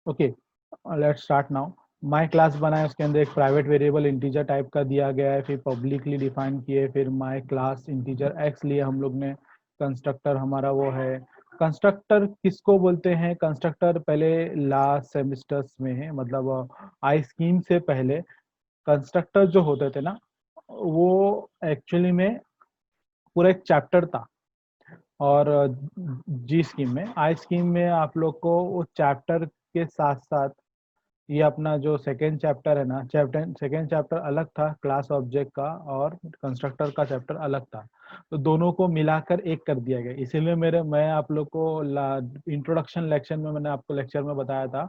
Okay, let's start now. My class बनाए, उसके अंदर एक प्राइवेट वेरिएबल इंटीजर टाइप का दिया गया है, फिर पब्लिकली डिफाइन किए, फिर माई क्लास इंटीजर एक्स लिए हम लोग ने। कंस्ट्रक्टर हमारा वो है। कंस्ट्रक्टर किसको बोलते हैं? कंस्ट्रक्टर पहले लास्ट सेमिस्टर्स में है, मतलब आई स्कीम से पहले कंस्ट्रक्टर जो होते थे ना, वो एक्चुअली में पूरा एक चैप्टर था। और जी स्कीम में, आई स्कीम में आप लोग को वो चैप्टर के साथ साथ ये अपना जो सेकेंड चैप्टर है ना, चैप्टर सेकेंड चैप्टर अलग था क्लास ऑब्जेक्ट का, और कंस्ट्रक्टर का चैप्टर अलग था। तो दोनों को मिलाकर एक कर दिया गया। इसीलिए मैं आप लोग को इंट्रोडक्शन लेक्चर में मैंने आपको लेक्चर में बताया था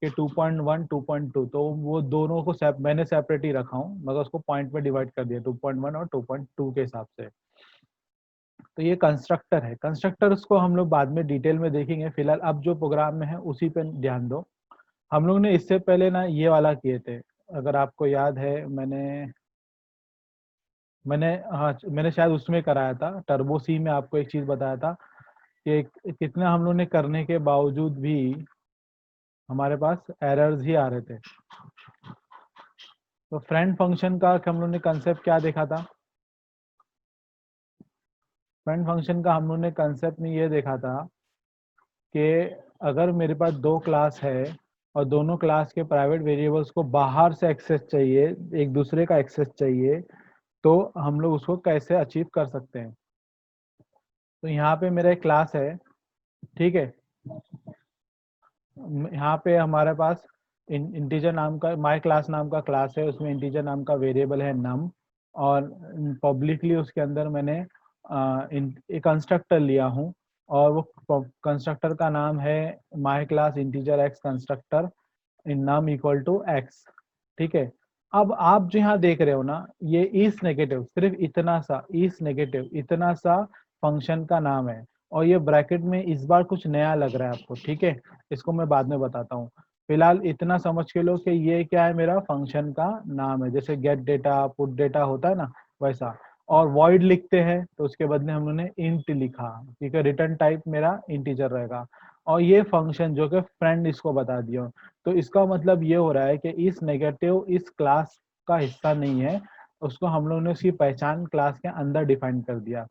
कि 2.1 2.2, तो वो दोनों को मैंने सेपरेट ही रखा हूँ, मगर उसको पॉइंट में डिवाइड कर दिया 2.1 और 2.2 के हिसाब से। तो ये कंस्ट्रक्टर है। कंस्ट्रक्टर्स को हम लोग बाद में डिटेल में देखेंगे, फिलहाल अब जो प्रोग्राम में है उसी पे ध्यान दो। हम लोग ने इससे पहले ना ये वाला किए थे, अगर आपको याद है। मैंने हाँ, मैंने शायद उसमें कराया था, टर्बो सी में आपको एक चीज बताया था कि कितना हम लोग ने करने के बावजूद भी हमारे पास एरर्स ही आ रहे थे। तो फ्रेंड फंक्शन का हम लोग ने कंसेप्ट क्या देखा था? फ्रेंड फंक्शन का हम लोग ने कंसेप्ट में ये देखा था कि अगर मेरे पास दो क्लास है और दोनों क्लास के प्राइवेट वेरिएबल्स को बाहर से एक्सेस चाहिए, एक दूसरे का एक्सेस चाहिए, तो हम लोग उसको कैसे अचीव कर सकते हैं? तो यहाँ पे मेरा एक क्लास है, ठीक है। यहाँ पे हमारे पास इंटीजर नाम का माय क्लास नाम का क्लास है, उसमें इंटीजर नाम का वेरिएबल है नम, और पब्लिकली उसके अंदर मैंने एक कंस्ट्रक्टर लिया हूँ, और वो कंस्ट्रक्टर का नाम है my class integer x constructor int num equal to x, ठीक है। अब आप जो यहाँ देख रहे हो ना, ये इस नेगेटिव, सिर्फ इतना सा इस नेगेटिव इतना सा फंक्शन का नाम है, और ये ब्रैकेट में इस बार कुछ नया लग रहा है आपको, ठीक है। इसको मैं बाद में बताता हूँ। फिलहाल इतना समझ के लो कि ये क्या है, मेरा फंक्शन का नाम है। जैसे गेट डेटा पुट डेटा होता है ना, वैसा। और वॉइड लिखते हैं तो उसके बदले हम लोगों ने इंट लिखा, ठीक है। रिटर्न टाइप मेरा इंटीजर रहेगा। और ये फंक्शन जो कि फ्रेंड, इसको बता दिया। तो इसका मतलब ये हो रहा है कि इस नेगेटिव इस क्लास का हिस्सा नहीं है, उसको हम लोगों ने उसकी पहचान क्लास के अंदर डिफाइन कर दिया।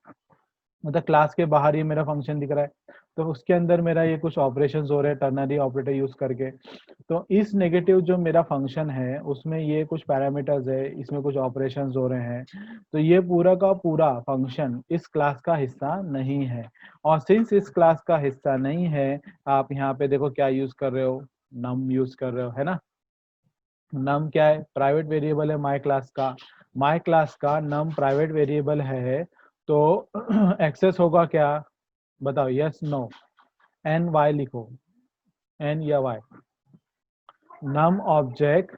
मतलब क्लास के बाहर ये मेरा फंक्शन दिख रहा है, तो उसके अंदर मेरा ये कुछ ऑपरेशंस हो रहे हैं टर्नरी ऑपरेटर यूज करके। तो इस नेगेटिव जो मेरा फंक्शन है उसमें ये कुछ पैरामीटर्स है, इसमें कुछ ऑपरेशंस हो रहे हैं। तो ये पूरा का पूरा फंक्शन इस क्लास का हिस्सा नहीं है। और सिंस इस क्लास का हिस्सा नहीं है, आप यहाँ पे देखो क्या यूज कर रहे हो, नम यूज कर रहे हो, है ना। नम क्या है? प्राइवेट वेरिएबल है माय क्लास का। माय क्लास का नम प्राइवेट वेरिएबल है, तो एक्सेस होगा क्या? बताओ, यस नो। एन वाई लिखो, एन या वाई। नम ऑब्जेक्ट,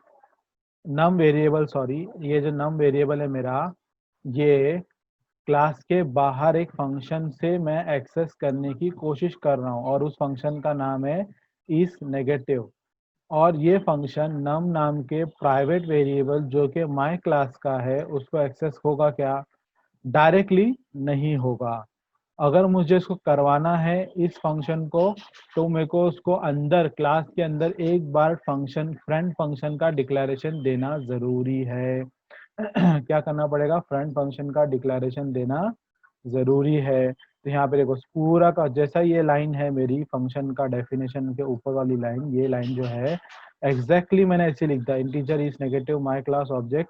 नम वेरिएबल, सॉरी, ये जो नम वेरिएबल है मेरा, ये क्लास के बाहर एक फंक्शन से मैं एक्सेस करने की कोशिश कर रहा हूँ, और उस फंक्शन का नाम है इस नेगेटिव। और ये फंक्शन नम नाम के प्राइवेट वेरिएबल जो कि माय क्लास का है उसको एक्सेस होगा क्या? डायरेक्टली नहीं होगा। अगर मुझे इसको करवाना है इस फंक्शन को, तो मेरे को उसको अंदर क्लास के अंदर एक बार फंक्शन फ्रेंड फंक्शन का डिक्लेरेशन देना जरूरी है। क्या करना पड़ेगा? फ्रेंड फंक्शन का डिक्लेरेशन देना जरूरी है। तो यहाँ पे देखो पूरा का जैसा ये लाइन है मेरी फंक्शन का डेफिनेशन के ऊपर वाली लाइन, ये लाइन जो है एग्जैक्टली मैंने ऐसे लिख दिया, integer is negative my class object,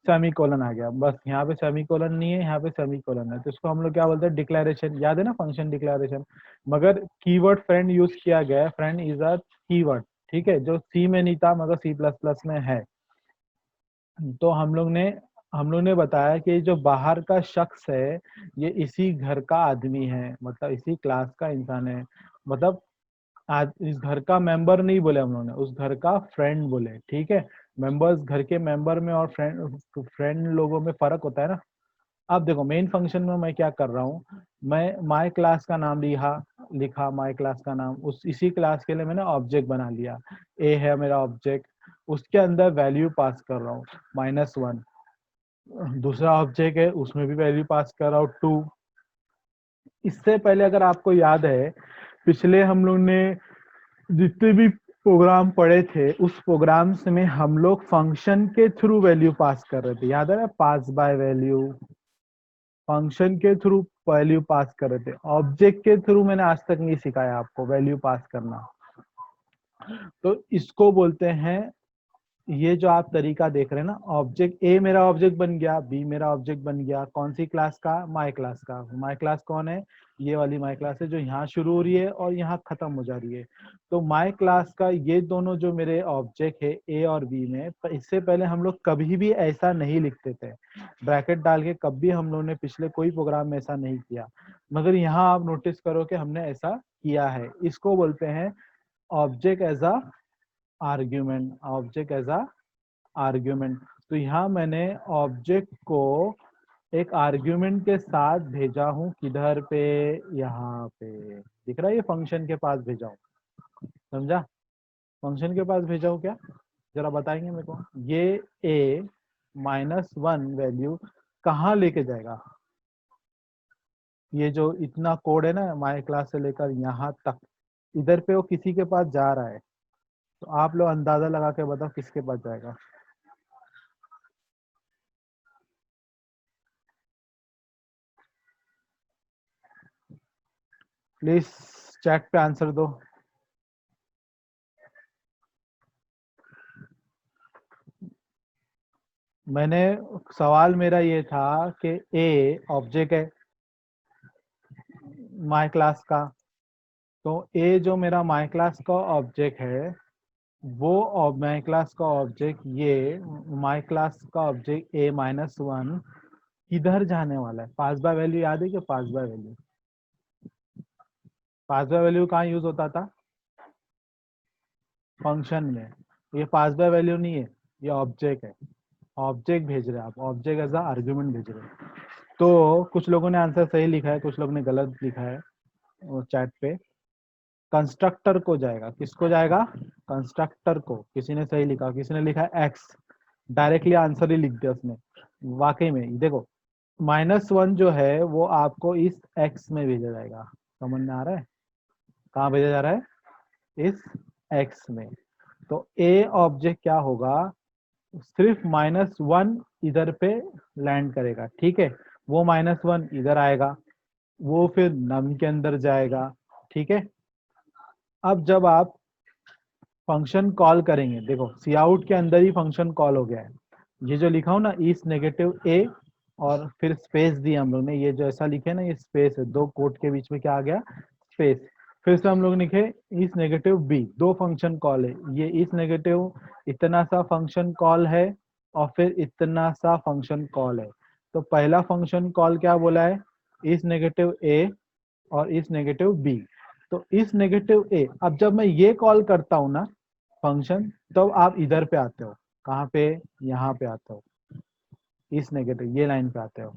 semicolon आ गया। बस यहाँ पे सेमी कोलन नहीं है, यहाँ पे सेमी कोलन है, तो इसको हम लोग क्या बोलते हैं? डिक्लेरेशन। याद है ना, फंक्शन डिक्लेरेशन। मगर कीवर्ड फ्रेंड यूज किया गया है, फ्रेंड इज अ कीवर्ड, ठीक है, जो सी में नहीं था मगर सी प्लस प्लस में है। तो हम लोग ने बताया कि जो बाहर का शख्स है ये इसी घर का आदमी है, मतलब इसी क्लास का इंसान है। मतलब आज इस घर का मेंबर नहीं बोले हम लोग ने, उस घर का फ्रेंड बोले, ठीक है। मेंबर्स, घर के मेंबर में और फ्रेंड फ्रेंड लोगों में फर्क होता है ना। अब देखो मेन फंक्शन में मैं क्या कर रहा हूँ, मैं माय क्लास का नाम लिखा माय क्लास का नाम, उस इसी क्लास के लिए मैंने ऑब्जेक्ट बना लिया। ए है मेरा ऑब्जेक्ट, उसके अंदर वैल्यू पास कर रहा हूँ -1। दूसरा ऑब्जेक्ट है उसमें भी वैल्यू पास कर रहा हूँ 2। इससे पहले अगर आपको याद है, पिछले हम लोग ने जितने भी प्रोग्राम पढ़े थे उस प्रोग्राम में हम लोग फंक्शन के थ्रू वैल्यू पास कर रहे थे, याद है ना, पास बाय वैल्यू, फंक्शन के थ्रू वैल्यू पास कर रहे थे। ऑब्जेक्ट के थ्रू मैंने आज तक नहीं सिखाया आपको वैल्यू पास करना। तो इसको बोलते हैं, ये जो आप तरीका देख रहे हैं ना, ऑब्जेक्ट ए मेरा ऑब्जेक्ट बन गया, बी मेरा ऑब्जेक्ट बन गया, कौन सी क्लास का, माय क्लास का। माय क्लास कौन है, ये वाली माय क्लास है जो यहाँ शुरू हो रही है और यहाँ खत्म हो जा रही है। तो माय क्लास का ये दोनों जो मेरे ऑब्जेक्ट है ए और बी में, इससे पहले हम लोग कभी भी ऐसा नहीं लिखते थे ब्रैकेट डाल के, कभी हम लोगों ने पिछले कोई प्रोग्राम में ऐसा नहीं किया, मगर यहाँ आप नोटिस करो कि हमने ऐसा किया है। इसको बोलते हैं object as a argument, object as a argument. तो यहाँ मैंने ऑब्जेक्ट को एक आर्ग्यूमेंट के साथ भेजा हूँ, किधर पे, यहाँ पे दिख रहा है, ये फंक्शन के पास भेजा हूँ, समझा, फंक्शन के पास भेजा हूँ क्या, जरा बताएंगे मेरे को। ये a -1 वैल्यू कहाँ लेके जाएगा, ये जो इतना कोड है ना माय क्लास से लेकर यहाँ तक, इधर पे वो किसी के पास जा रहा है। तो आप लोग अंदाजा लगा के बताओ किसके पास जाएगा। प्लीज चैट पे आंसर दो। मैंने, सवाल मेरा ये था कि ए ऑब्जेक्ट है माय क्लास का, तो ए जो मेरा माय क्लास का ऑब्जेक्ट है, वो माय क्लास का ऑब्जेक्ट, ये माय क्लास का ऑब्जेक्ट a-1 किधर जाने वाला है। पास बाय वैल्यू याद है कि pass by value, pass by value कहाँ यूज होता था, फंक्शन में। ये पास बाय वैल्यू नहीं है, ये ऑब्जेक्ट है, ऑब्जेक्ट भेज रहे हैं आप, ऑब्जेक्ट एज अ आर्ग्यूमेंट भेज रहे हैं। तो कुछ लोगों ने आंसर सही लिखा है, कुछ लोगों ने गलत लिखा है चैट पे। कंस्ट्रक्टर को जाएगा, किसको जाएगा, कंस्ट्रक्टर को। किसी ने सही लिखा, किसी ने लिखा एक्स, डायरेक्टली आंसर ही लिख दिया उसने। वाकई में देखो, -1 जो है वो आपको इस एक्स में भेजा जाएगा, समझ में आ रहा है, कहाँ भेजा जा रहा है, इस एक्स में। तो ए ऑब्जेक्ट क्या होगा, सिर्फ -1 इधर पे लैंड करेगा, ठीक है, वो -1 इधर आएगा, वो फिर नम के अंदर जाएगा, ठीक है। अब जब आप फंक्शन कॉल करेंगे, देखो सी आउट के अंदर ही फंक्शन कॉल हो गया है। ये जो लिखा हूं ना, इस नेगेटिव ए और फिर स्पेस दिया हम लोग ने, ये जो ऐसा लिखे ना, ये स्पेस है, दो कोट के बीच में क्या आ गया, स्पेस। फिर से हम लोग लिखे इस नेगेटिव बी, दो फंक्शन कॉल है, ये इस नेगेटिव इतना सा फंक्शन कॉल है और फिर इतना सा फंक्शन कॉल है। तो पहला फंक्शन कॉल क्या बोला है, इस नेगेटिव ए और इस नेगेटिव बी। तो इस नेगेटिव ए, अब जब मैं ये कॉल करता हूं ना फंक्शन, तब आप इधर पे आते हो, कहाँ पे, यहाँ पे आते हो, इस नेगेटिव ये लाइन पे आते हो,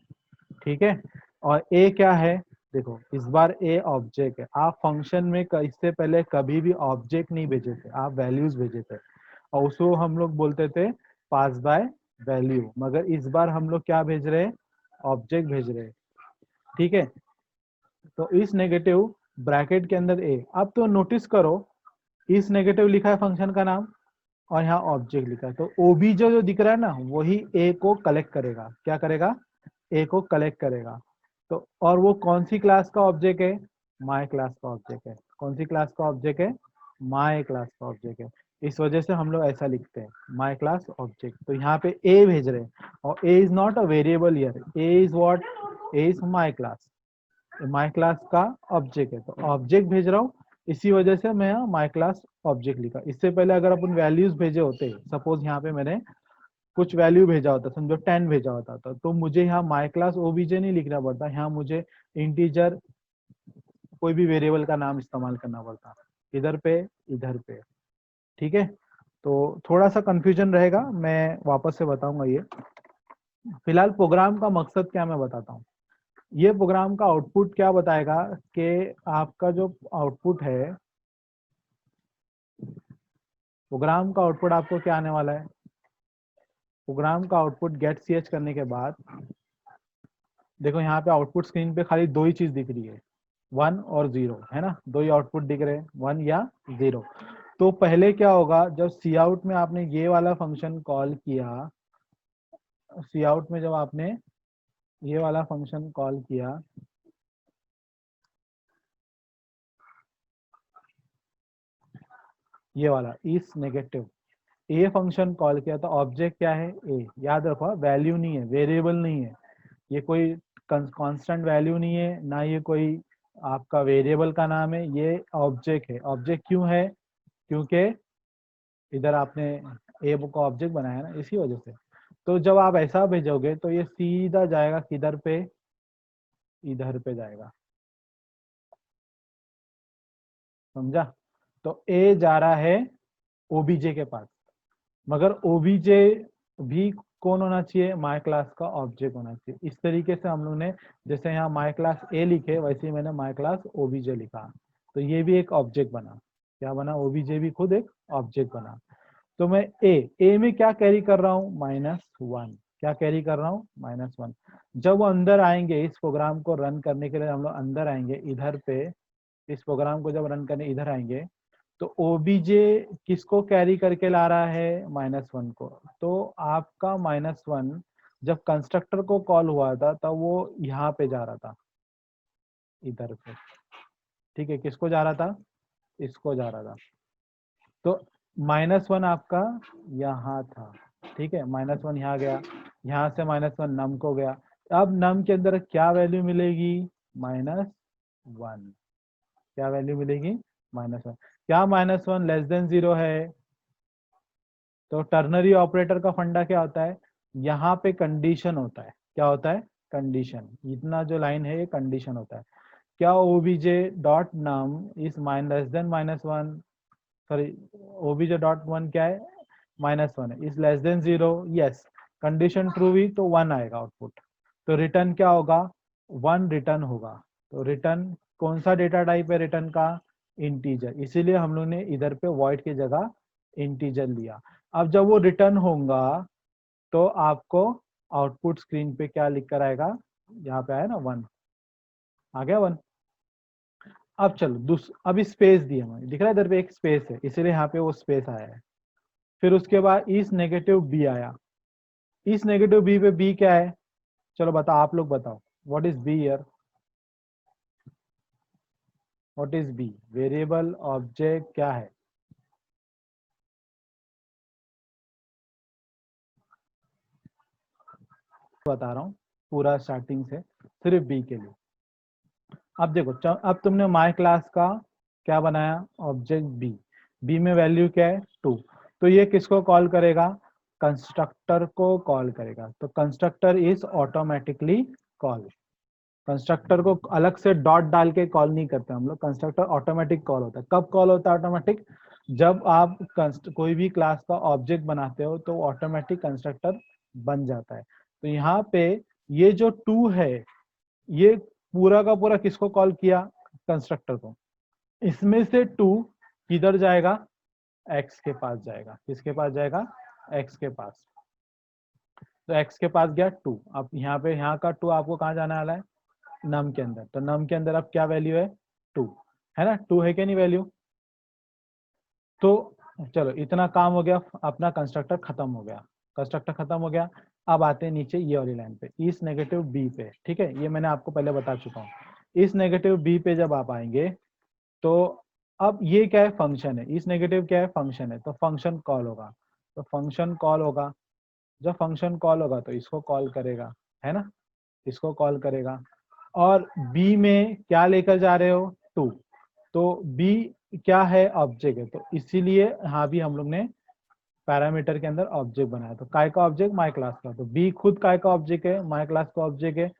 ठीक है। और ए क्या है, देखो इस बार ए ऑब्जेक्ट है। आप फंक्शन में इससे पहले कभी भी ऑब्जेक्ट नहीं भेजे थे, आप वैल्यूज भेजे थे, और उसको हम लोग बोलते थे पास बाय वैल्यू। मगर इस बार हम लोग क्या भेज रहे हैं, ऑब्जेक्ट भेज रहे हैं, ठीक है। तो इस नेगेटिव ब्रैकेट के अंदर ए, अब तो नोटिस करो इस नेगेटिव लिखा है फंक्शन का नाम और यहाँ ऑब्जेक्ट लिखा है, तो ओबी जो दिख रहा है ना, वही ए को कलेक्ट करेगा, क्या करेगा, ए को कलेक्ट करेगा। तो और वो कौन सी क्लास का ऑब्जेक्ट है, माय क्लास का ऑब्जेक्ट है। कौन सी क्लास का ऑब्जेक्ट है, माय क्लास का ऑब्जेक्ट है। इस वजह से हम लोग ऐसा लिखते हैं, माय क्लास ऑब्जेक्ट। तो यहाँ पे ए भेज रहे हैं, और A is not a variable here, A is what, A is my class, my class का ऑब्जेक्ट है, तो ऑब्जेक्ट भेज रहा हूँ, इसी वजह से मैं यहाँ माय क्लास ऑब्जेक्ट लिखा। इससे पहले अगर अपन वैल्यूज भेजे होते, सपोज यहाँ पे मैंने कुछ वैल्यू भेजा होता, समझो 10 भेजा होता था, तो मुझे यहाँ माय क्लास ओबीजे नहीं लिखना पड़ता, यहाँ मुझे इंटीजर कोई भी वेरिएबल का नाम इस्तेमाल करना पड़ता, इधर पे इधर पे, ठीक है। तो थोड़ा सा कंफ्यूजन रहेगा, मैं वापस से बताऊंगा ये। फिलहाल प्रोग्राम का मकसद क्या मैं बताता हूँ। ये प्रोग्राम का आउटपुट क्या बताएगा कि आपका जो आउटपुट है, प्रोग्राम का आउटपुट आपको क्या आने वाला है, प्रोग्राम का आउटपुट गेट ch करने के बाद, देखो यहाँ पे आउटपुट स्क्रीन पे खाली दो ही चीज दिख रही है, 1 और 0 है ना, दो ही आउटपुट दिख रहे हैं, 1 या 0। तो पहले क्या होगा, जब सी आउट में आपने ये वाला फंक्शन कॉल किया, सी आउट में जब आपने ये वाला फंक्शन कॉल किया, ये वाला इस नेगेटिव ए फंक्शन कॉल किया, तो ऑब्जेक्ट क्या है, ए। याद रखो वैल्यू नहीं है, वेरिएबल नहीं है, ये कोई कांस्टेंट वैल्यू नहीं है, ना ये कोई आपका वेरिएबल का नाम है, ये ऑब्जेक्ट है। ऑब्जेक्ट क्यों है, क्योंकि इधर आपने ए को ऑब्जेक्ट बनाया ना, इसी वजह से। तो जब आप ऐसा भेजोगे तो ये सीधा जाएगा किधर पे, इधर पे जाएगा, समझा। तो ए जा रहा है ओबीजे के पास, मगर ओबीजे भी कौन होना चाहिए, माय क्लास का ऑब्जेक्ट होना चाहिए। इस तरीके से हम लोग ने, जैसे यहाँ माय क्लास ए लिखे, वैसे ही मैंने माय क्लास ओबीजे लिखा, तो ये भी एक ऑब्जेक्ट बना। क्या बना, ओबीजे भी खुद एक ऑब्जेक्ट बना। तो मैं ए में क्या कैरी कर रहा हूँ, -1। क्या कैरी कर रहा हूँ, -1। जब वो अंदर आएंगे, इस प्रोग्राम को रन करने के लिए हम लोग अंदर आएंगे इधर पे, इस प्रोग्राम को जब रन करने इधर आएंगे, तो ओबीजे किसको कैरी करके ला रहा है, -1 को। तो आपका -1 जब कंस्ट्रक्टर को कॉल हुआ था तब वो यहाँ पे जा रहा था, इधर पे, ठीक है। किसको जा रहा था, इसको जा रहा था। तो -1 आपका यहाँ था, ठीक है। -1 यहाँ गया, यहाँ से -1 नम को गया। अब नम के अंदर क्या वैल्यू मिलेगी, -1। क्या वैल्यू मिलेगी, -1। क्या -1 < 0 है, तो टर्नरी ऑपरेटर का फंडा क्या होता है, यहाँ पे कंडीशन होता है। क्या होता है, कंडीशन। इतना जो लाइन है ये कंडीशन होता है। क्या O B J dot num is -1, sorry, O B J dot one क्या है, -1 है, इज < 0। यस, कंडीशन ट्रू हुई तो 1 आएगा आउटपुट। तो रिटर्न क्या होगा, 1 रिटर्न होगा। तो रिटर्न कौन सा डेटा टाइप है रिटर्न का, इंटीजर। इसीलिए हम लोग ने इधर पे वॉइड की जगह इंटीजर लिया। अब जब वो रिटर्न होगा तो आपको आउटपुट स्क्रीन पे क्या लिख कर आएगा, यहाँ पे आया ना 1, आ गया 1। अब चलो अब स्पेस दिया हमें, दिख रहा है इधर पे एक स्पेस है, इसीलिए यहाँ पे वो स्पेस आया है। फिर उसके बाद इस नेगेटिव बी आया, इस नेगेटिव बी पे बी क्या है, चलो बताओ, आप लोग बताओ, what is B here, what is B, variable, object, क्या है। बता रहा हूँ पूरा स्टार्टिंग से, सिर्फ बी के लिए। अब देखो, अब तुमने माय क्लास का क्या बनाया, ऑब्जेक्ट बी। बी में वैल्यू क्या है, 2। तो ये किसको कॉल करेगा, कंस्ट्रक्टर को कॉल करेगा। तो constructor is automatically call. Constructor को अलग से डॉट डाल के कॉल नहीं करते हम लोग, कंस्ट्रक्टर ऑटोमेटिक कॉल होता है। कब कॉल होता है ऑटोमेटिक, जब आप कोई भी क्लास का ऑब्जेक्ट बनाते हो तो ऑटोमेटिक कंस्ट्रक्टर बन जाता है। तो यहाँ पे ये जो 2 है, ये पूरा का पूरा किसको कॉल किया, कंस्ट्रक्टर को। इसमें से 2 किधर जाएगा, एक्स के पास जाएगा। किसके पास जाएगा, एक्स के पास। तो एक्स के पास गया 2। अब यहाँ पे यहाँ का 2 आपको कहाँ जाने वाला है, नम के अंदर। तो नम के अंदर अब क्या वैल्यू है, 2 है ना, 2 है क्या नहीं वैल्यू। तो चलो इतना काम हो गया, अपना कंस्ट्रक्टर खत्म हो गया, कंस्ट्रक्टर खत्म हो गया। अब आते हैं नीचे ये वाली लाइन पे, इस नेगेटिव बी पे, ठीक है। ये मैंने आपको पहले बता चुका हूँ। इस नेगेटिव बी पे जब आप आएंगे तो अब ये क्या है, फंक्शन है। इस नेगेटिव क्या है, फंक्शन है, तो फंक्शन कॉल होगा। तो फंक्शन कॉल होगा, जब फंक्शन कॉल होगा तो इसको कॉल करेगा, है ना, इसको कॉल करेगा। और बी में क्या लेकर जा रहे हो, 2। तो बी क्या है, ऑब्जेक्ट है, तो इसीलिए यहाँ भी हम लोग ने पैरामीटर के अंदर ऑब्जेक्ट बनाया। तो काय का ऑब्जेक्ट, माय क्लास का। तो बी खुद काय का ऑब्जेक्ट है, माय क्लास का ऑब्जेक्ट है,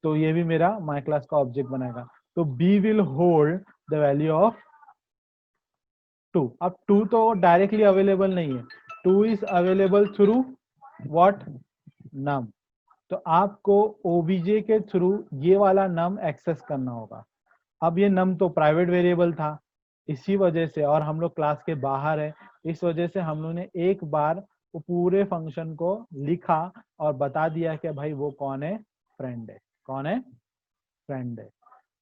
तो ये भी मेरा माय क्लास का ऑब्जेक्ट बनाएगा। तो B will hold the value of 2। अब 2 तो डायरेक्टली अवेलेबल नहीं है, 2 is available through what, num. तो आपको ओबीजे के थ्रू ये वाला नम एक्सेस करना होगा। अब ये नम तो प्राइवेट वेरिएबल था, इसी वजह से, और हम लोग क्लास के बाहर है, इस वजह से हम लोग ने एक बार वो पूरे फंक्शन को लिखा और बता दिया कि भाई वो कौन है, फ्रेंड है, कौन है, फ्रेंड है।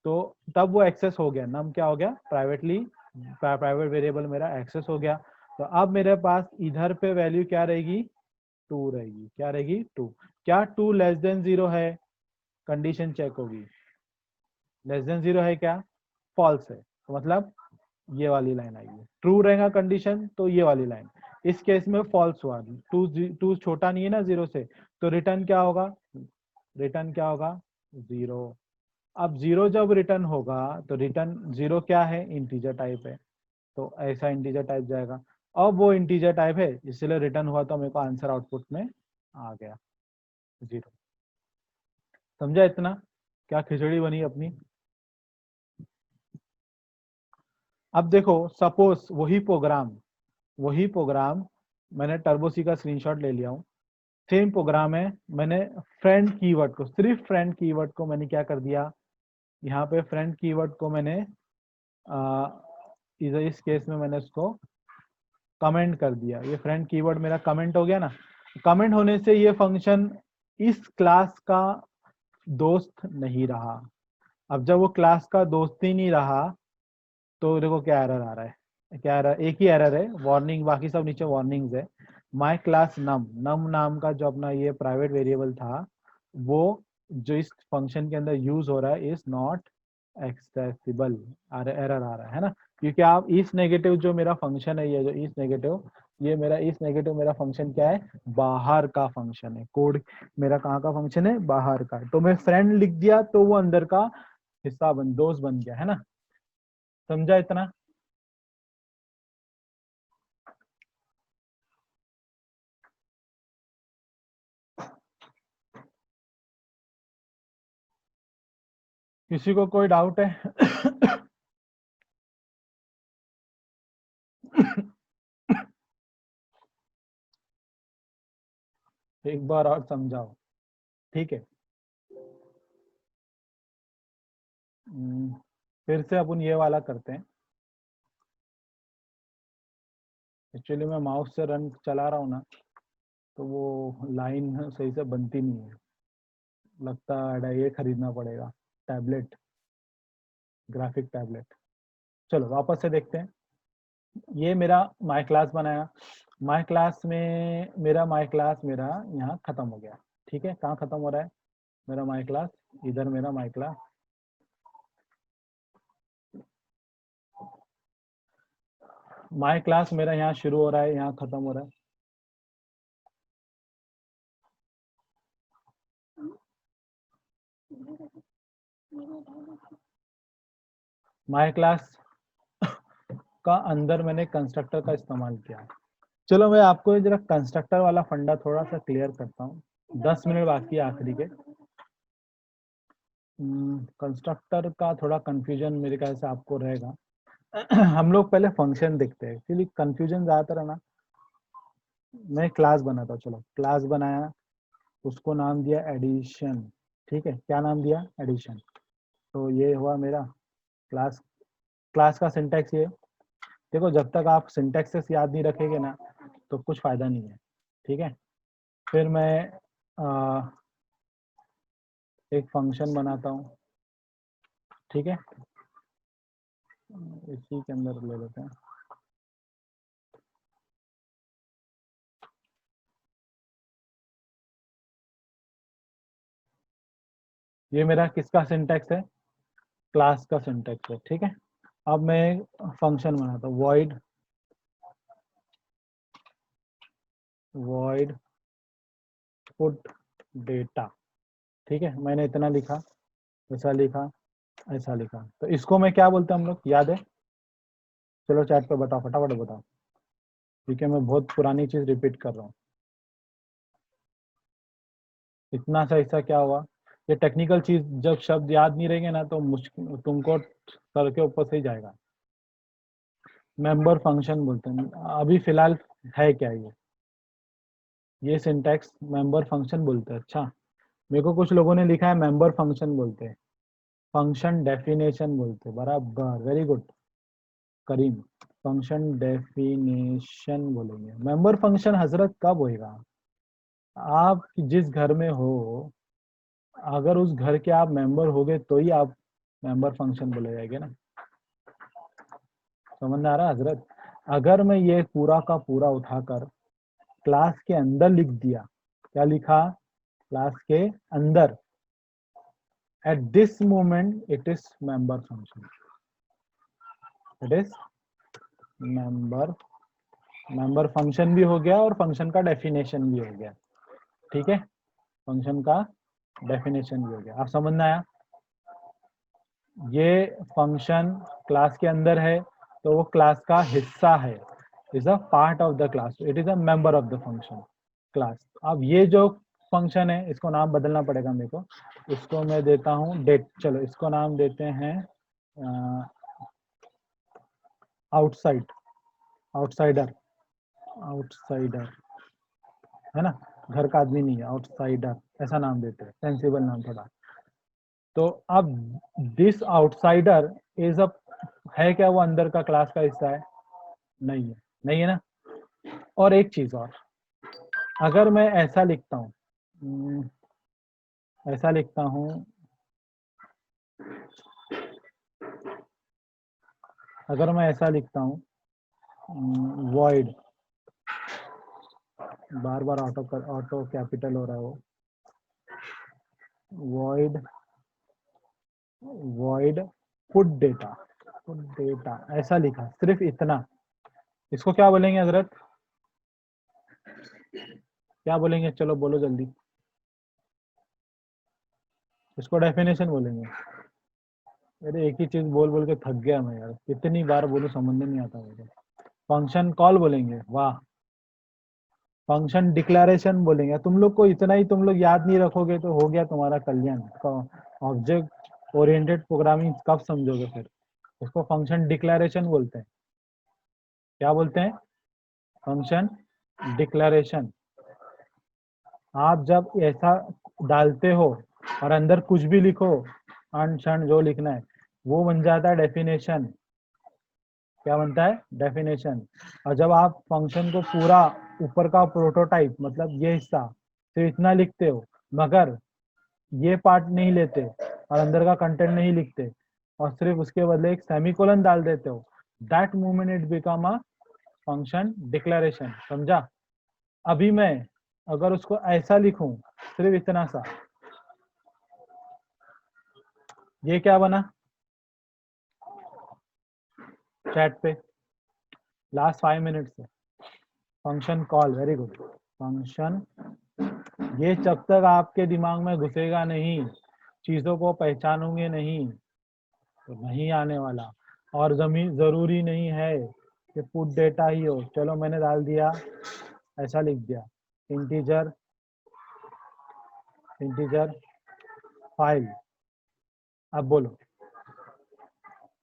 तो तब वो एक्सेस हो गया, नम क्या हो गया, प्राइवेटली प्राइवेट वेरिएबल मेरा एक्सेस हो गया। तो अब मेरे पास इधर पे वैल्यू क्या रहेगी, 2 रहेगी। क्या रहेगी, 2। क्या 2 लेस देन 0 है, कंडीशन चेक होगी। लेस देन 0 है क्या, फॉल्स है, तो मतलब ये वाली लाइन आएगी। ट्रू रहेगा कंडीशन तो ये वाली लाइन। इस केस में फॉल्स हुआ, टू छोटा नहीं है ना 0 से, तो रिटर्न क्या होगा, रिटर्न क्या होगा, 0। अब 0 जब रिटर्न होगा तो रिटर्न 0 क्या है, इंटीजर टाइप है, तो ऐसा इंटीजर टाइप जाएगा। अब वो इंटीजर टाइप है इसलिए रिटर्न हुआ, तो मेरे को आंसर आउटपुट में आ गया 0। समझा इतना, क्या खिचड़ी बनी अपनी। अब देखो सपोज वही प्रोग्राम मैंने टर्बो सी का स्क्रीनशॉट ले लिया हूँ। सेम प्रोग्राम है, मैंने फ्रेंड कीवर्ड को, सिर्फ फ्रेंड कीवर्ड को मैंने क्या कर दिया, यहाँ पे फ्रेंड कीवर्ड को मैंने इस केस में मैंने उसको कमेंट कर दिया। ये फ्रेंड कीवर्ड मेरा कमेंट हो गया ना। कमेंट होने से ये फंक्शन इस क्लास का दोस्त नहीं रहा। अब जब वो क्लास का दोस्त ही नहीं रहा तो देखो क्या एरर आ रहा है, क्या एरर, एक ही एरर है, वार्निंग, बाकी सब नीचे वार्निंग्स है। माई क्लास नम, नम नाम का जो अपना ये प्राइवेट वेरिएबल था, वो जो इस फंक्शन के अंदर यूज हो रहा है इज नॉट एक्सेसिबल, एरर आ रहा है ना। क्योंकि आप इस नेगेटिव जो मेरा फंक्शन है, ये जो इस नेगेटिव, ये मेरा इस नेगेटिव मेरा फंक्शन क्या है, बाहर का फंक्शन है। कोड मेरा कहाँ का फंक्शन है, बाहर का। तो मैं फ्रेंड लिख दिया तो वो अंदर का हिस्सा दोस्त बन गया है ना। समझा इतना। किसी को कोई डाउट है? एक बार और समझाओ, ठीक है। फिर से अपन ये वाला करते हैं। एक्चुअली मैं माउस से रन चला रहा हूँ ना, तो वो लाइन सही से बनती नहीं है। लगता है ये खरीदना पड़ेगा, टैबलेट, ग्राफिक टैबलेट। चलो वापस से देखते हैं। ये मेरा माई क्लास बनाया, माई क्लास में मेरा माई क्लास मेरा यहाँ खत्म हो गया। ठीक है, कहाँ खत्म हो रहा है मेरा माई क्लास, इधर मेरा माई क्लास। माई क्लास मेरा यहाँ शुरू हो रहा है, यहाँ खत्म हो रहा है। माई क्लास का अंदर मैंने कंस्ट्रक्टर का इस्तेमाल किया। चलो मैं आपको जरा कंस्ट्रक्टर वाला फंडा थोड़ा सा क्लियर करता हूँ। 10 मिनट बाकी है आखिरी के। कंस्ट्रक्टर का थोड़ा कंफ्यूजन मेरे ख्याल से आपको रहेगा। हम लोग पहले फंक्शन देखते हैं, एक्चुअली कंफ्यूजन ज्यादातर है ना। मैं क्लास बनाता हूँ, चलो क्लास बनाया, उसको नाम दिया एडिशन। ठीक है, क्या नाम दिया, एडिशन। तो ये हुआ मेरा क्लास। क्लास का सिंटैक्स ये, देखो जब तक आप सिंटैक्सेस याद नहीं रखेंगे ना तो कुछ फायदा नहीं है। ठीक है, फिर मैं एक फंक्शन बनाता हूँ। ठीक है, इसी के अंदर ले लेते हैं। ये मेरा किसका सिंटैक्स है, क्लास का सिंटैक्स है। ठीक है, अब मैं फंक्शन बनाता हूँ, वॉइड वॉइड पुट डेटा। ठीक है, मैंने इतना लिखा, ऐसा लिखा, ऐसा लिखा। तो इसको मैं क्या बोलते हैं हम लोग, याद है? चलो चैट पे बताओ, फटाफट बताओ, ठीक है, मैं बहुत पुरानी चीज रिपीट कर रहा हूँ। इतना सा ऐसा क्या हुआ, ये टेक्निकल चीज जब शब्द याद नहीं रहेंगे ना तो मुश्किल, तुमको सर के ऊपर से ही जाएगा। मेंबर फंक्शन बोलते हैं अभी फिलहाल, है क्या ये सिंटैक्स मेंबर फंक्शन बोलते हैं। अच्छा, मेरे को कुछ लोगों ने लिखा है मेंबर फंक्शन बोलते हैं, फंक्शन डेफिनेशन बोलते हैं। बराबर, वेरी गुड करीम, फंक्शन डेफिनेशन बोलेंगे। मेंबर फंक्शन हजरत कब होएगा, आप जिस घर में हो, अगर उस घर के आप मेंबर हो गए तो ही आप मेंबर फंक्शन बोले जाएंगे ना। समझ में आ रहा है हजरत? अगर मैं ये पूरा का पूरा उठाकर क्लास के अंदर लिख दिया, क्या लिखा, क्लास के अंदर, at this moment it is member function, it is member, member function भी हो गया और फंक्शन का डेफिनेशन भी हो गया, ठीक है, फंक्शन का डेफिनेशन भी हो गया। आप समझ में आया? ये फंक्शन क्लास के अंदर है तो वो क्लास का हिस्सा है, is a part of the class, it is a member of the function class. अब ये जो फंक्शन है इसको नाम बदलना पड़ेगा मेरे को, इसको मैं देता हूँ डेट, चलो इसको नाम देते हैं आउटसाइड, आउटसाइडर, आउटसाइडर, है ना, घर का आदमी नहीं है, आउटसाइडर ऐसा नाम देते हैं, सेंसिबल नाम थोड़ा। तो अब दिस आउटसाइडर इज अ, है क्या वो अंदर का क्लास का हिस्सा है? नहीं है, नहीं है ना। और एक चीज और, अगर मैं ऐसा लिखता हूँ, ऐसा लिखता हूँ, अगर मैं ऐसा लिखता हूँ वॉइड, बार बार ऑटो कैपिटल हो रहा है वो, void, void put data, put data ऐसा लिखा, सिर्फ इतना, इसको क्या बोलेंगे हजरत? क्या बोलेंगे, चलो बोलो जल्दी। इसको डेफिनेशन बोलेंगे। अरे एक ही चीज बोल बोल के थक गया मैं यार, कितनी बार बोलूं समझ में नहीं आता मुझे। फंक्शन कॉल बोलेंगे, वाह। फंक्शन डिक्लेरेशन बोलेंगे, तुम लोग को इतना ही तुम लोग याद नहीं रखोगे तो हो गया तुम्हारा कल्याण। ऑब्जेक्ट ओरिएंटेड प्रोग्रामिंग कब समझोगे फिर? इसको फंक्शन डिक्लेरेशन बोलते हैं। क्या बोलते हैं? Function declaration. आप जब ऐसा डालते हो और अंदर कुछ भी लिखो, अनशन जो लिखना है वो बन जाता है डेफिनेशन। क्या बनता है? डेफिनेशन। और जब आप फंक्शन को पूरा ऊपर का प्रोटोटाइप, मतलब ये हिस्सा सिर्फ इतना लिखते हो, मगर ये पार्ट नहीं लेते और अंदर का कंटेंट नहीं लिखते और सिर्फ उसके बदले एक सेमीकोलन डाल देते हो, that moment it become a function declaration. समझा? अभी मैं अगर उसको ऐसा लिखूं, सिर्फ इतना सा, ये क्या बना चैट पे लास्ट 5 मिनट से? Function call, very good. Function, ये जब तक आपके दिमाग में घुसेगा नहीं, चीजों को पहचानोगे नहीं, तो नहीं आने वाला। और जरूरी नहीं है कि पुट डेटा ही हो, चलो मैंने डाल दिया, ऐसा लिख दिया, इंटीजर, इंटीजर फाइल। अब बोलो,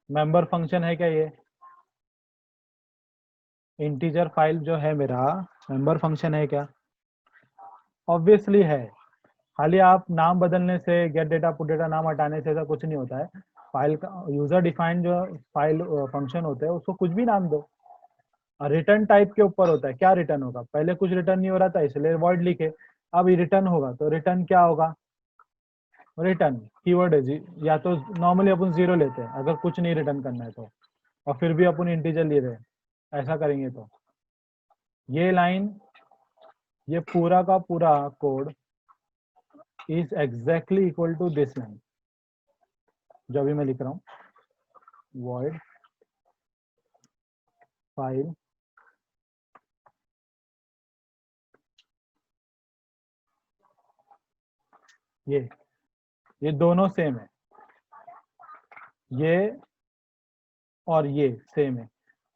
मेंबर फंक्शन है क्या ये? इंटीजर फाइल जो है मेरा, मेंबर फंक्शन है क्या? ऑब्वियसली है। खाली आप नाम बदलने से, गेट डेटा पुट डेटा नाम हटाने से ऐसा कुछ नहीं होता है। फाइल का यूजर डिफाइंड जो फाइल फंक्शन होते हैं उसको कुछ भी नाम दो। रिटर्न टाइप के ऊपर होता है, क्या रिटर्न होगा, पहले कुछ रिटर्न नहीं हो रहा था इसलिए वॉइड लिखे, अब रिटर्न होगा तो रिटर्न क्या होगा? रिटर्न कीवर्ड है जी, या तो नॉर्मली अपन जीरो लेते हैं अगर कुछ नहीं रिटर्न करना है तो, और फिर भी अपन इंटीजर ले रहे हैं, ऐसा करेंगे तो ये लाइन, ये पूरा का पूरा code is exactly equal to this line जो अभी मैं लिख रहा हूँ, void फाइल, ये दोनों सेम है, ये और ये सेम है।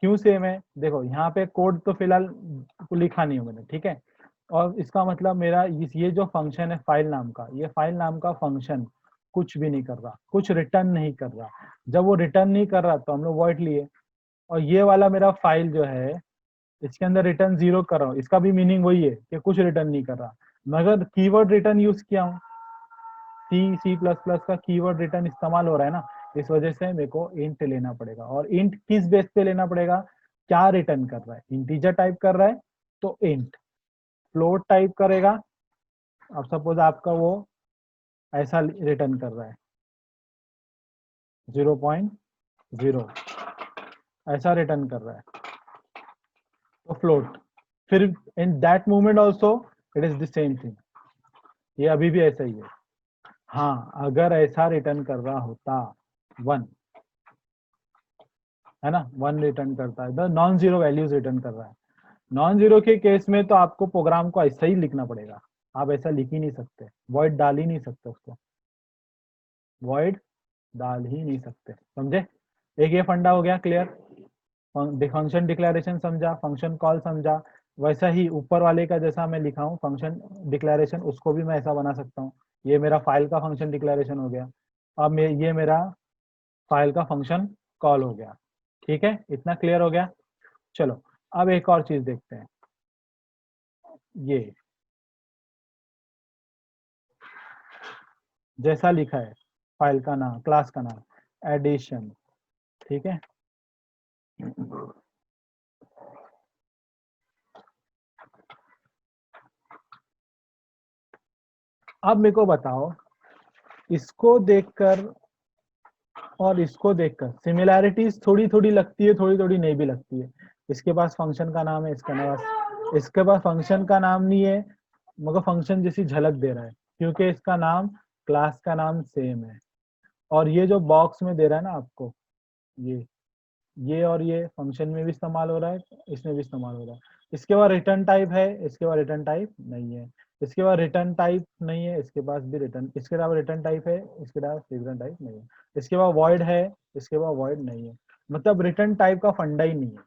क्यों सेम है? देखो यहाँ पे कोड तो फिलहाल लिखा नहीं है मैंने, ठीक है, और इसका मतलब मेरा ये जो फंक्शन है फाइल नाम का, ये फाइल नाम का फंक्शन कुछ भी नहीं कर रहा, कुछ रिटर्न नहीं कर रहा। जब वो रिटर्न नहीं कर रहा तो हम लोग वॉइड लिए, और ये वाला मेरा फाइल जो है इसके अंदर रिटर्न जीरो कर रहा हूँ, इसका भी मीनिंग वही है कि कुछ रिटर्न नहीं कर रहा, मगर कीवर्ड रिटर्न यूज किया हूँ, सी प्लस प्लस का कीवर्ड रिटर्न इस्तेमाल हो रहा है ना, इस वजह से मेरे को इंट लेना पड़ेगा। और इंट किस बेस पे लेना पड़ेगा? क्या रिटर्न कर रहा है? इंटीजर टाइप कर रहा है तो इंट, फ्लोट टाइप करेगा, अब सपोज आपका वो ऐसा रिटर्न कर रहा है 0.0, ऐसा रिटर्न कर रहा है, तो फ्लोट। फिर in that moment also it is the same thing, ये अभी भी ऐसा ही है। हाँ, अगर ऐसा रिटर्न कर रहा होता 1, है ना, 1 रिटर्न करता है, नॉन जीरो वैल्यूज रिटर्न कर रहा है। नॉन जीरो के केस में तो आपको प्रोग्राम को ऐसा ही लिखना पड़ेगा, आप ऐसा लिख ही नहीं सकते, वॉइड डाल ही नहीं सकते उसको, वॉइड डाल ही नहीं सकते, समझे? एक ये फंडा हो गया क्लियर। फंक्शन डिक्लेरेशन समझा, फंक्शन कॉल समझा। वैसा ही ऊपर वाले का जैसा मैं लिखा हूँ फंक्शन डिक्लेरेशन, उसको भी मैं ऐसा बना सकता हूँ। ये मेरा फाइल का फंक्शन डिक्लेरेशन हो गया, अब ये मेरा फाइल का फंक्शन कॉल हो गया। ठीक है, इतना क्लियर हो गया। चलो अब एक और चीज देखते हैं, ये जैसा लिखा है फाइल का नाम, क्लास का नाम एडिशन, ठीक है। अब मेरे को बताओ, इसको देखकर और इसको देखकर सिमिलैरिटीज थोड़ी थोड़ी लगती है, थोड़ी थोड़ी नहीं भी लगती है। इसके पास फंक्शन का नाम है, इसके पास फंक्शन का नाम नहीं है, मगर फंक्शन जैसी झलक दे रहा है, क्योंकि इसका नाम क्लास का नाम सेम है। और ये जो बॉक्स में दे रहा है ना आपको, ये और ये फंक्शन में भी इस्तेमाल हो रहा है, इसमें भी इस्तेमाल हो रहा है। इसके बाद रिटर्न टाइप है, इसके बाद रिटर्न टाइप नहीं है, इसके बाद रिटर्न टाइप नहीं है, इसके पास भी रिटर्न, इसके अलावा रिटर्न टाइप है, इसके अलावा रिटर्न टाइप नहीं है, इसके बाद वॉइड है, इसके बाद वॉइड नहीं है। मतलब रिटर्न टाइप का फंडा ही नहीं है,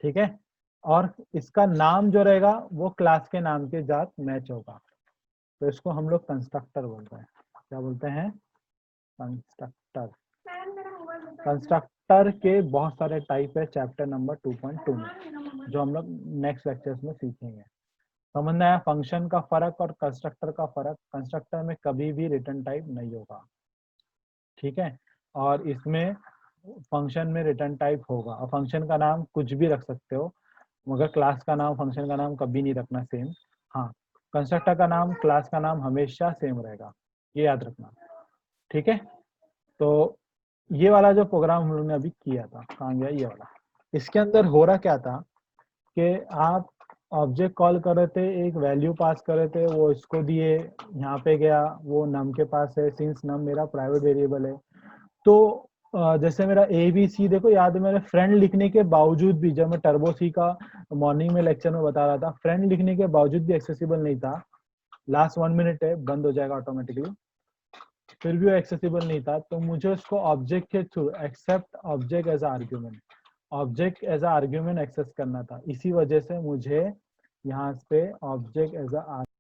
ठीक है। और इसका नाम जो रहेगा वो क्लास के नाम के साथ मैच होगा, तो इसको हम लोग कंस्ट्रक्टर बोलते हैं। क्या बोलते हैं? कंस्ट्रक्टर। कंस्ट्रक्टर के बहुत सारे टाइप है चैप्टर नंबर 2.2 में, जो हम लोग नेक्स्ट लेक्चर्स में सीखेंगे। समझना है फंक्शन का फर्क और कंस्ट्रक्टर का फर्क। कंस्ट्रक्टर में कभी भी रिटर्न टाइप नहीं होगा, ठीक है, और इसमें फंक्शन में रिटर्न टाइप होगा। और फंक्शन का नाम कुछ भी रख सकते हो, मगर क्लास का नाम फंक्शन का नाम कभी नहीं रखना सेम। हाँ, कंस्ट्रक्टर का नाम क्लास का नाम हमेशा सेम रहेगा, ये याद रखना, ठीक है। तो ये वाला जो प्रोग्राम हम लोग ने अभी किया था, कहाँ गया ये वाला, इसके अंदर हो रहा क्या था कि आप ऑब्जेक्ट कॉल कर रहे थे, एक वैल्यू पास कर रहे थे, वो इसको दिए, यहाँ पे गया, वो नम के पास है, सिंस नम मेरा प्राइवेट वेरिएबल है। तो जैसे मेरा ए बी सी, देखो याद है मेरे फ्रेंड लिखने के बावजूद भी, जब मैं टर्बो सी का मॉर्निंग में लेक्चर में बता रहा था, फ्रेंड लिखने के बावजूद भी एक्सेसिबल नहीं था। लास्ट 1 मिनट है, बंद हो जाएगा ऑटोमेटिकली, फिर भी वो एक्सेसिबल नहीं था, तो मुझे उसको ऑब्जेक्ट के through accept object as argument, object as argument access करना था। इसी वजह से मुझे यहाँ पे ऑब्जेक्ट एज